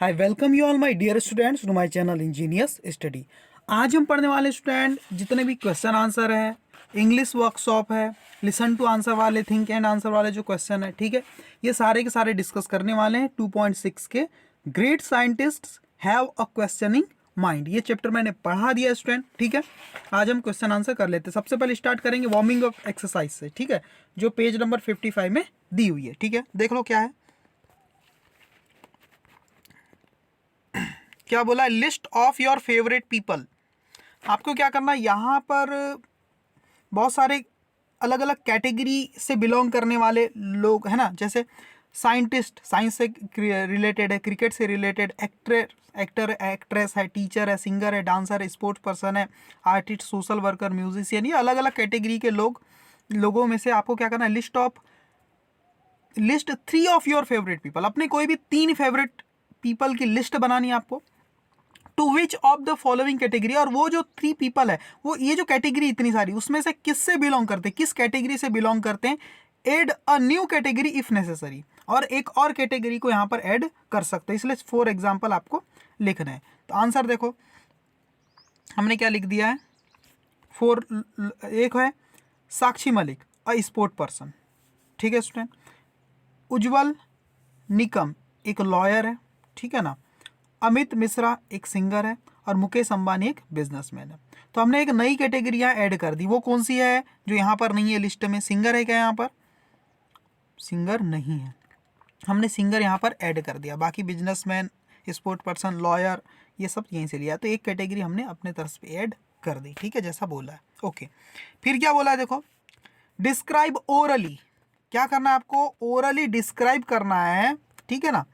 Hi welcome you all my dear students to my channel engineers study. आज हम पढ़ने वाले स्टूडेंट जितने भी क्वेश्चन आंसर है, इंग्लिश वर्कशॉप है, लिसन टू आंसर वाले, थिंक एंड आंसर वाले जो क्वेश्चन है, ठीक है, ये सारे के सारे डिस्कस करने वाले हैं 2.6 के great scientists have a questioning mind. ये चैप्टर मैंने पढ़ा दिया स्टूडेंट, ठीक है। आज हम क्वेश्चन आंसर कर लेते हैं। सबसे पहले स्टार्ट करेंगे वार्मिंग अप एक्सरसाइज से, ठीक है, जो पेज नंबर 55 में दी हुई है, ठीक है। देख लो क्या है, क्या बोला है, list of your favourite people. आपको क्या करना है, यहाँ पर बहुत सारे अलग अलग कैटेगरी से बिलोंग करने वाले लोग है ना, जैसे साइंटिस्ट साइंस से रिलेटेड है, क्रिकेट से रिलेटेड, एक्टर एक्ट्रेस है, टीचर है, सिंगर है, डांसर है, स्पोर्ट्स पर्सन है, आर्टिस्ट, सोशल वर्कर, म्यूजिशियन, ये अलग अलग कैटेगरी के लोगों में से आपको क्या करना है, list 3 of your favourite people. अपने कोई भी 3 फेवरेट पीपल की लिस्ट बनानी है आपको। To which of the following category, और वो जो 3 पीपल है वो ये जो कैटेगरी इतनी सारी उसमें से किससे बिलोंग करते हैं, किस कैटेगरी से बिलोंग करते हैं। Add a new category if necessary, और एक और कैटेगरी को यहां पर ऐड कर सकते हैं। इसलिए फॉर एग्जांपल आपको लिखना है। तो आंसर देखो हमने क्या लिख दिया है, एक है Sakshi Malik a sport person, ठीक है स्टूडेंट। उज्जवल निकम एक लॉयर है, ठीक है ना। अमित मिश्रा एक सिंगर है, और मुकेश अंबानी एक बिजनेसमैन है। तो हमने एक नई कैटेगरी यहाँ ऐड कर दी। वो कौन सी है जो यहाँ पर नहीं है लिस्ट में? सिंगर है क्या? यहाँ पर सिंगर नहीं है, हमने सिंगर यहाँ पर ऐड कर दिया। बाकी बिजनेसमैन, स्पोर्ट पर्सन, लॉयर, ये सब यहीं से लिया। तो एक कैटेगरी हमने अपने तरफ से ऐड कर दी, ठीक है, जैसा बोला है। ओके, फिर क्या बोला है देखो, डिस्क्राइब ओरली। क्या करना है आपको? ओरली डिस्क्राइब करना है, ठीक है ना।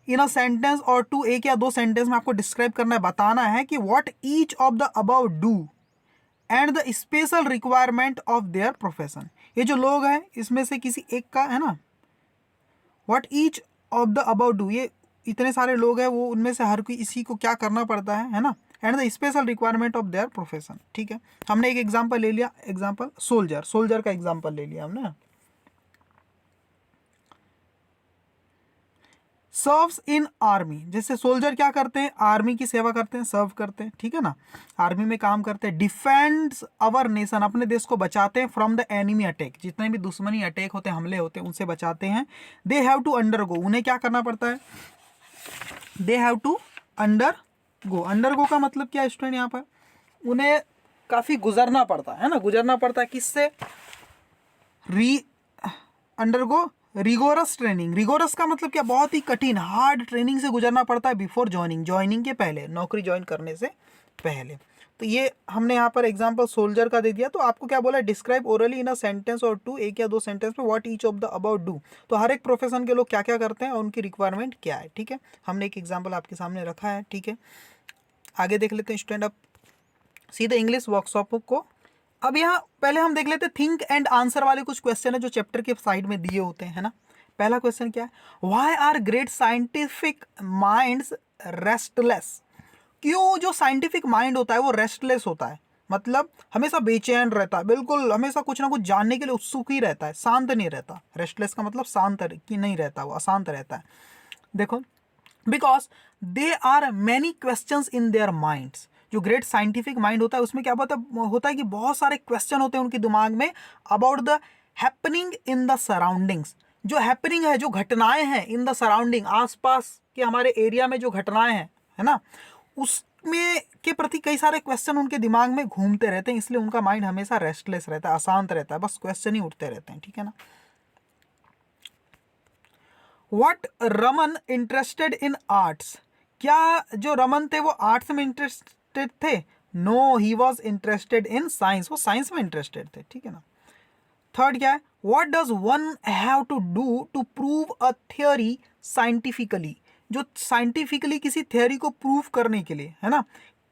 इन अ सेंटेंस और 2, एक या 2 सेंटेंस में आपको डिस्क्राइब करना है, बताना है कि what each of the above do and the special requirement of their profession. ये जो लोग हैं इसमें से किसी एक का है ना, what each of the above do, ये इतने सारे लोग हैं, वो उनमें से हर कोई इसी को क्या करना पड़ता है ना, and the special requirement of their profession, ठीक है। हमने एक एग्जाम्पल ले लिया, एग्जाम्पल सोल्जर का एग्जाम्पल ले लिया हमने। सर्व्स इन आर्मी, जैसे सोल्जर क्या करते हैं, आर्मी की सेवा करते हैं, सर्व करते हैं, ठीक है ना, आर्मी में काम करते हैं। डिफेंड्स अवर नेशन, अपने देश को बचाते हैं। फ्रॉम द एनिमी अटैक, जितने भी दुश्मनी अटैक होते हैं, हमले होते हैं, उनसे बचाते हैं। दे हैव टू अंडरगो, उन्हें क्या करना पड़ता है, they have to undergo. Undergo का मतलब क्या है स्टूडेंट, यहाँ पर उन्हें काफ़ी गुजरना पड़ता है ना, गुजरना पड़ता है किससे, अंडरगो रिगोरस ट्रेनिंग। रिगोरस का मतलब क्या, बहुत ही कठिन हार्ड ट्रेनिंग से गुजरना पड़ता है बिफोर ज्वाइनिंग के पहले, नौकरी ज्वाइन करने से पहले। तो ये हमने यहाँ पर एग्जांपल सोल्जर का दे दिया। तो आपको क्या बोला, describe orally in a sentence और 2, एक या 2 सेंटेंस में, what each of the about do. तो हर एक प्रोफेशन के लोग क्या क्या करते हैं और उनकी रिक्वायरमेंट क्या है, ठीक है। हमने एक एग्जाम्पल आपके सामने रखा है, ठीक है। आगे देख लेते हैं स्टूडेंट, अब सीधे इंग्लिश वर्कशॉप को। अब यहाँ पहले हम देख लेते हैं थिंक एंड आंसर वाले कुछ क्वेश्चन है जो चैप्टर के साइड में दिए होते हैं ना। पहला क्वेश्चन क्या है, why are great scientific minds restless. क्यों जो साइंटिफिक माइंड होता है वो रेस्टलेस होता है, मतलब हमेशा बेचैन रहता है, बिल्कुल हमेशा कुछ ना कुछ जानने के लिए उत्सुक ही रहता है, शांत नहीं रहता। रेस्टलेस का मतलब शांत की नहीं रहता, वो अशांत रहता है। देखो, because they are many questions in their minds. जो ग्रेट साइंटिफिक माइंड होता है उसमें क्या होता है कि बहुत सारे क्वेश्चन होते हैं उनके दिमाग में about the happening in the surroundings. जो हैपनिंग है, जो घटनाएं हैं, इन द सराउंडिंग, आसपास के हमारे एरिया में जो घटनाएं हैं, है ना, उसमें के प्रति कई सारे क्वेश्चन उनके दिमाग में घूमते रहते हैं। इसलिए उनका माइंड हमेशा रेस्टलेस रहता है, अशांत रहता है, बस क्वेश्चन ही उठते रहते हैं, ठीक है ना। What Raman interested in arts, क्या जो रमन थे वो आर्ट्स में इंटरेस्टेड थे? No, he was interested in science, वो साइंस में इंटरेस्टेड थे, ठीक है ना। थर्ड क्या है, what does one have to do to prove a theory scientifically. जो साइंटिफिकली किसी थियोरी को प्रूव करने के लिए, है ना,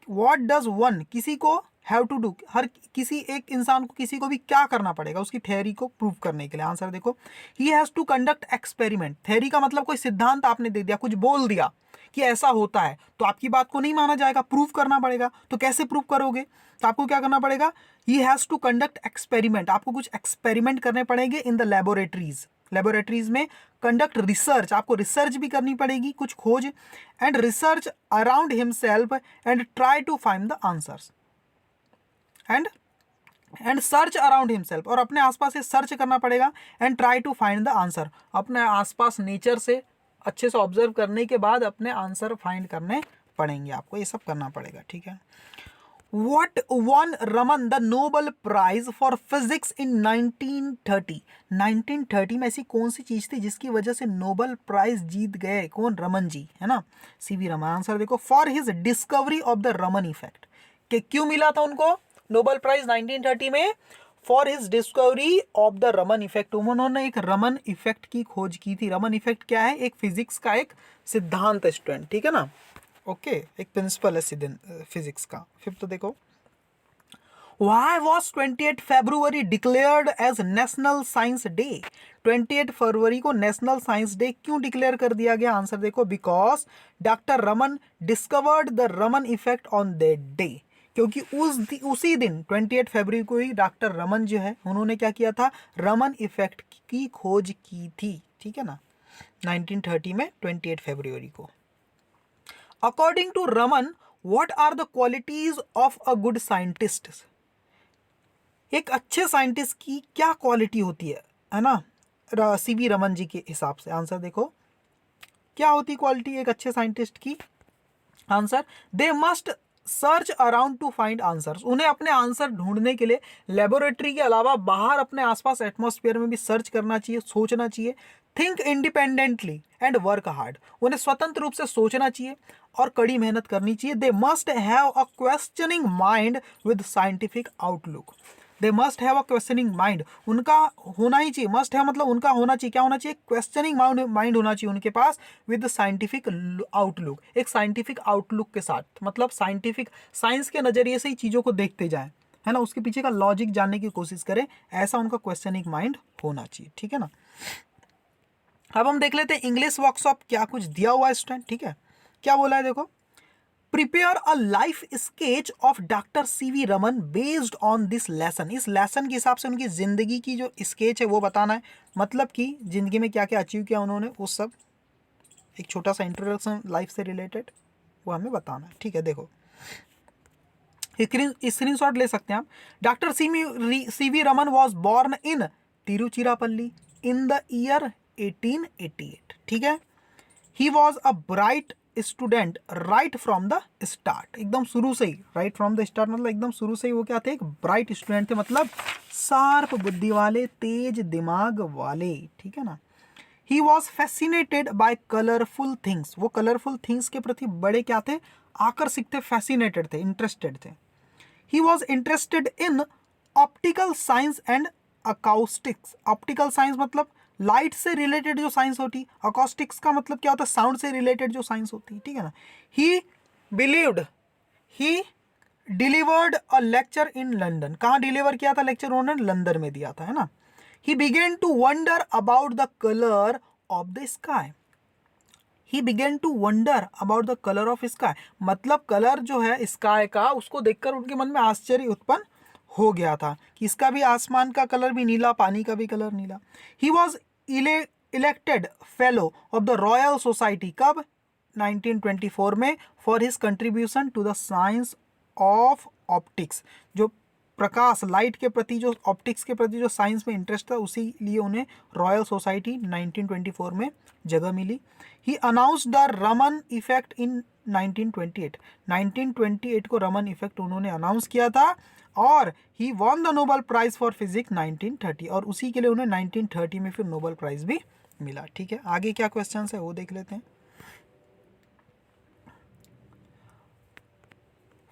व्हाट डज वन, किसी को हैव टू डू, हर किसी एक इंसान को, किसी को भी क्या करना पड़ेगा उसकी थियोरी को प्रूव करने के लिए। आंसर देखो, he has to conduct experiment. Theory का मतलब कोई सिद्धांत आपने दे दिया, कुछ बोल दिया कि ऐसा होता है, तो आपकी बात को नहीं माना जाएगा, प्रूव करना पड़ेगा। तो कैसे प्रूव करोगे? तो आपको क्या करना पड़ेगा, he has to conduct experiment, आपको कुछ एक्सपेरिमेंट करने पड़ेंगे इन द लैबोरेटरीज, लेबोरेटरीज में कंडक्ट रिसर्च, आपको रिसर्च भी करनी पड़ेगी, कुछ खोज, and research around himself and try to find the answers and search around himself, और अपने आसपास से सर्च करना पड़ेगा, and try to find the answer, अपने आसपास नेचर से अच्छे से ऑब्जर्व करने के बाद अपने आंसर फाइंड करने पड़ेंगे, आपको ये सब करना पड़ेगा, ठीक है। What won Raman the Nobel prize for physics in 1930? 1930 में ऐसी कौन सी चीज थी जिसकी वजह से नोबल प्राइज जीत गए? कौन? रमन जी, है ना, सीवी रमन। आंसर देखो, for his discovery of the Raman effect. कि क्यों मिला था उनको नोबेल प्राइज 1930 में? For his discovery of the Raman effect. उन्होंने एक रमन इफेक्ट की खोज की थी। रमन इफेक्ट क्या है? एक फिजिक्स का एक सिद्धांत है स्टूडेंट, ठीक है ना, ओके, एक प्रिंसिपल है फिजिक्स का। फिर तो देखो, Why was 28 February declared as national science day? 28 फरवरी को नेशनल साइंस डे क्यों डिक्लेयर कर दिया गया? आंसर देखो, because doctor Raman discovered the Raman effect on that day. क्योंकि उसी दिन 28 फरवरी को ही डॉक्टर रमन जो है उन्होंने क्या किया था? रमन इफेक्ट की खोज की थी, ठीक है ना, 1930 में 28 फरवरी को। According to Raman, what are the qualities of a good scientist? एक अच्छे साइंटिस्ट की क्या क्वालिटी होती है ना, सीवी रमन जी के हिसाब से। आंसर देखो, क्या होती क्वालिटी एक अच्छे साइंटिस्ट की? Answer, they must search around two find answers. उन्हें अपने आंसर ढूंढने के लिए लेबोरेटरी के अलावा बाहर अपने आसपास एटमॉस्फेयर में भी सर्च करना चाहिए, सोचना चाहिए। Think independently and work hard. उन्हें स्वतंत्र रूप से सोचना चाहिए और कड़ी मेहनत करनी चाहिए। They must have a questioning mind with scientific outlook. They must have a questioning mind, उनका होना ही चाहिए, मस्ट है मतलब उनका होना चाहिए, क्या होना चाहिए? क्वेश्चनिंग माइंड होना चाहिए उनके पास, विद साइंटिफिक आउटलुक, एक साइंटिफिक आउटलुक के साथ, मतलब साइंटिफिक साइंस के नजरिए से ही चीजों को देखते जाएं, है ना, उसके पीछे का लॉजिक जानने की कोशिश करें, ऐसा उनका क्वेश्चनिंग माइंड होना चाहिए, ठीक है ना। अब हम देख लेते हैं इंग्लिश वर्कशॉप क्या कुछ दिया हुआ है स्टूडेंट, ठीक है, क्या बोला है देखो। Prepare a life sketch of doctor CV Raman based on this lesson. इस लेसन के हिसाब से उनकी जिंदगी की जो स्केच है वो बताना है, मतलब कि जिंदगी में क्या क्या अचीव किया उन्होंने, वो सब एक छोटा सा इंट्रोडक्शन लाइफ से रिलेटेड वो हमें बताना है, ठीक है। देखो, स्क्रीनशॉट ले सकते हैं आप। Doctor CV Raman was born in Tiruchirappalli in the year 1888, ठीक है। He was a bright student right from the start, एकदम शुरू से ही, राइट फ्रॉम द स्टार्ट मतलब एकदम शुरू से ही वो क्या थे? एक ब्राइट स्टूडेंट थे, मतलब शार्प बुद्धि वाले, तेज दिमाग वाले, ठीक है ना। He was fascinated by colourful things, वो कलरफुल थिंग्स के प्रति बड़े क्या थे? आकर्षित थे, फैसिनेटेड थे, इंटरेस्टेड थे। He was interested in optical science and acoustics. Optical science मतलब लाइट से रिलेटेड जो साइंस होती, अकॉस्टिक्स का मतलब क्या होता है? साउंड से रिलेटेड जो साइंस होती है, ठीक है ना। ही believed, he delivered a lecture in London. कहाँ डिलीवर किया था लेक्चर? उन्होंने लंदन में दिया था, है ना। He began to wonder about the colour of the sky. He began to wonder about the colour of sky, मतलब कलर जो है स्काई का, उसको देखकर उनके मन में आश्चर्य उत्पन्न हो गया था कि इसका भी आसमान का कलर भी नीला, पानी का भी कलर नीला। He was elected fellow of the royal society, कब? 1924 में, for his contribution to the science of optics. जो प्रकाश, लाइट के प्रति, जो ऑप्टिक्स के प्रति जो साइंस में इंटरेस्ट था, उसी लिए उन्हें रॉयल सोसाइटी 1924 में जगह मिली। He announce the Raman effect in 1928। 1928 को रमन इफेक्ट उन्होंने अनाउंस किया था, और he won the Nobel prize for physics 1930, और उसी के लिए उन्हें 1930 में फिर नोबेल प्राइज भी मिला, ठीक है। आगे क्या क्वेश्चन है वो देख लेते हैं।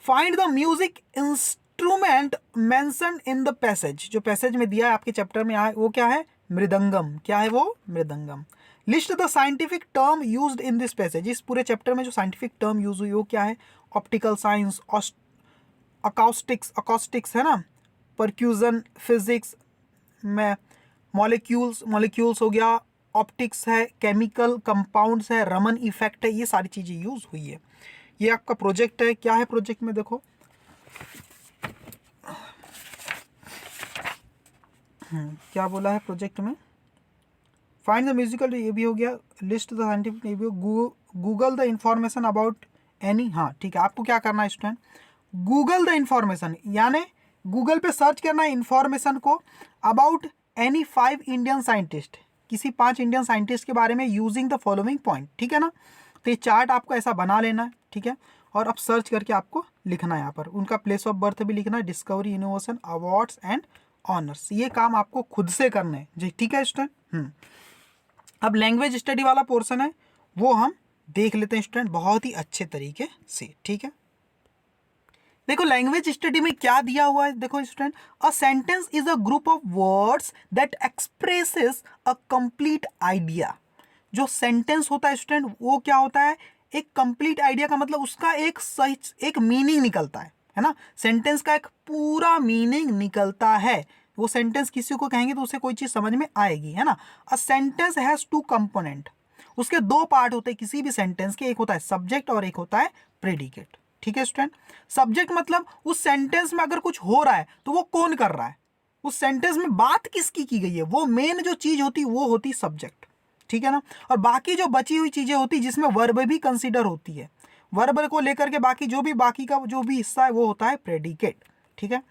Find the music instrument mentioned in the passage. जो पैसेज में दिया है आपके चैप्टर में वो क्या है? मृदंगम। क्या है वो? Mridangam. List the scientific term used in this passage. इस पूरे चैप्टर में जो साइंटिफिक टर्म यूज हुई वो क्या है? ऑप्टिकल साइंस, अकॉस्टिक्स है ना, परक्यूजन फिजिक्स में, मॉलिक्यूल्स हो गया, ऑप्टिक्स है, केमिकल कंपाउंड्स है, रमन इफेक्ट है, ये सारी चीजें यूज हुई है। ये आपका प्रोजेक्ट है। क्या है प्रोजेक्ट में? देखो, क्या बोला है प्रोजेक्ट में? फाइंड द म्यूजिकल, ये भी हो गया। लिस्ट द साइंटिफिक, ये भी Google the information about any, हाँ ठीक है। आपको क्या करना है स्टूडेंट, गूगल द इंफॉर्मेशन, यानी गूगल पे सर्च करना है इंफॉर्मेशन को अबाउट एनी 5 इंडियन साइंटिस्ट, किसी 5 इंडियन साइंटिस्ट के बारे में, यूजिंग द फॉलोइंग पॉइंट, ठीक है ना। तो ये चार्ट आपको ऐसा बना लेना है, ठीक है। और अब सर्च करके आपको लिखना है यहाँ पर, उनका प्लेस ऑफ बर्थ भी लिखना है, discovery, innovation, awards and honours, ये काम आपको खुद से करना है जी, ठीक है स्टूडेंट। अब लैंग्वेज स्टडी वाला पोर्शन है वो हम देख लेते हैं स्टूडेंट बहुत ही अच्छे तरीके से, ठीक है। देखो लैंग्वेज स्टडी में क्या दिया हुआ है, देखो student, a sentence is a group of words that expresses a complete idea. जो सेंटेंस होता है स्टूडेंट वो क्या होता है, एक कंप्लीट आइडिया का मतलब उसका एक सही एक मीनिंग निकलता है ना। सेंटेंस का एक पूरा मीनिंग निकलता है, वो सेंटेंस किसी को कहेंगे तो उसे कोई चीज समझ में आएगी, है ना। अ सेंटेंस हैज 2 कंपोनेंट, उसके 2 पार्ट होते हैं किसी भी सेंटेंस के, एक होता है सब्जेक्ट और एक होता है प्रेडिकेट, ठीक है स्टूडेंट। सब्जेक्ट मतलब उस सेंटेंस में अगर कुछ हो रहा है तो वो कौन कर रहा है, उस सेंटेंस में बात किसकी की गई है, वो मेन जो चीज होती वो होती सब्जेक्ट, ठीक है ना। और बाकी जो बची हुई चीजें होती जिसमें वर्ब भी कंसीडर होती है, वर्ब को लेकर के बाकी जो भी बाकी का जो भी हिस्सा है वो होता है प्रेडिकेट, ठीक है।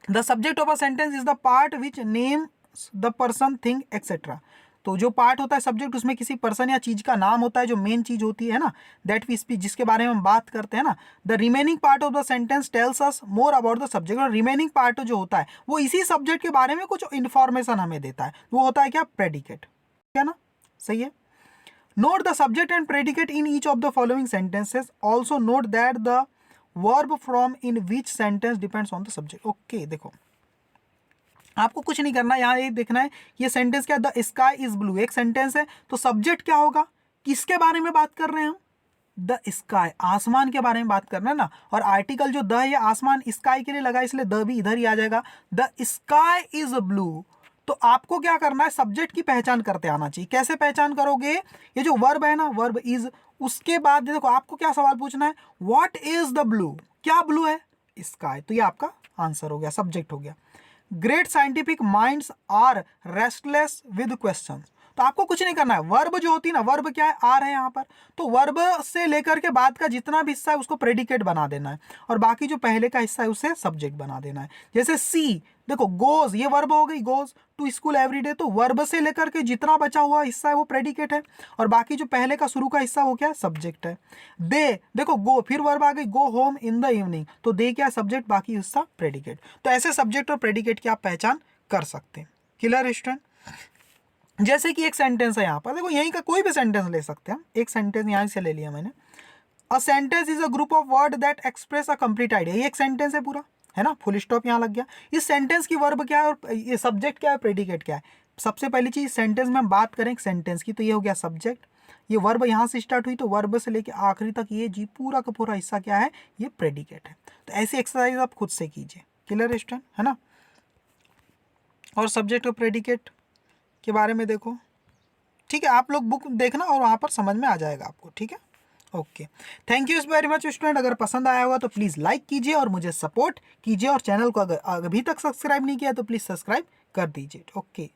The subject of a sentence is the part which names the person, thing etcetera. तो जो पार्ट होता है सब्जेक्ट, उसमें किसी पर्सन या चीज का नाम होता है, जो मेन चीज होती है ना, दैट वी स्पीक, जिसके बारे में हम बात करते हैं ना। The remaining part of the sentence tells us more about the subject, और रिमेनिंग पार्ट जो होता है वो इसी सब्जेक्ट के बारे में कुछ इंफॉर्मेशन हमें देता है, वो होता है क्या, प्रेडिकेट, ठीक है ना, सही है। Note the subject and predicate in each of the following sentences, also note that the verb from in which sentence depends on the subject. Okay, देखो आपको कुछ नहीं करना, यहाँ ये देखना है ये सेंटेंस क्या, द स्काई इज ब्लू, एक सेंटेंस है तो सब्जेक्ट क्या होगा, किसके बारे में बात कर रहे हैं हम, द स्काई, आसमान के बारे में बात करना है ना। और आर्टिकल जो द है ये आसमान स्काई के लिए लगा, इसलिए द भी इधर ही आ जाएगा, द स्काई इज ब्लू। तो आपको क्या करना है, सब्जेक्ट की पहचान करते आना चाहिए। कैसे पहचान करोगे, ये जो वर्ब है ना, वर्ब इज, उसके बाद देखो आपको क्या सवाल पूछना है, व्हाट इज द ब्लू, क्या ब्लू है, स्काई, तो ये आपका आंसर हो गया, सब्जेक्ट हो गया। Great scientific minds are restless with questions, तो आपको कुछ नहीं करना है, वर्ब जो होती है ना, वर्ब क्या है, आर है यहाँ पर, तो वर्ब से लेकर के बाद का जितना भी हिस्सा है उसको प्रेडिकेट बना देना है, और बाकी जो पहले का हिस्सा है उसे सब्जेक्ट बना देना है। जैसे सी, देखो गोज, ये वर्ब हो गई, गोज टू स्कूल एवरीडे, तो वर्ब से लेकर के जितना बचा हुआ हिस्सा है वो प्रेडिकेट है, और बाकी जो पहले का शुरू का हिस्सा वो क्या है, सब्जेक्ट है। दे, देखो गो, फिर वर्ब आ गई, go home in the evening, तो दे क्या, सब्जेक्ट, बाकी हिस्सा प्रेडिकेट। तो ऐसे सब्जेक्ट और प्रेडिकेट की आप पहचान कर सकते हैं। Clear student. जैसे कि एक सेंटेंस है यहाँ पर, देखो यहीं का कोई भी सेंटेंस ले सकते हैं, एक सेंटेंस यहाँ से ले लिया मैंने, a sentence is a group of word that express a complete idea, ये एक सेंटेंस है पूरा, है ना, फुल स्टॉप यहाँ लग गया। इस सेंटेंस की वर्ब क्या है और ये सब्जेक्ट क्या है, प्रेडिकेट क्या है। सबसे पहली चीज सेंटेंस में हम बात करें सेंटेंस की, तो ये हो गया सब्जेक्ट, ये वर्ब यहाँ से स्टार्ट हुई तो वर्ब से लेके आखिरी तक ये जी पूरा का पूरा हिस्सा क्या है, ये प्रेडिकेट है। तो ऐसी एक्सरसाइज आप खुद से कीजिए। क्लियर स्टूडेंट, है ना। और सब्जेक्ट और प्रेडिकेट के बारे में देखो, ठीक है, आप लोग बुक देखना और वहाँ पर समझ में आ जाएगा आपको, ठीक है। Okay, thank you very much student. अगर पसंद आया होगा तो प्लीज़ लाइक कीजिए और मुझे सपोर्ट कीजिए, और चैनल को अगर अभी तक सब्सक्राइब नहीं किया तो प्लीज़ सब्सक्राइब कर दीजिए। ओके।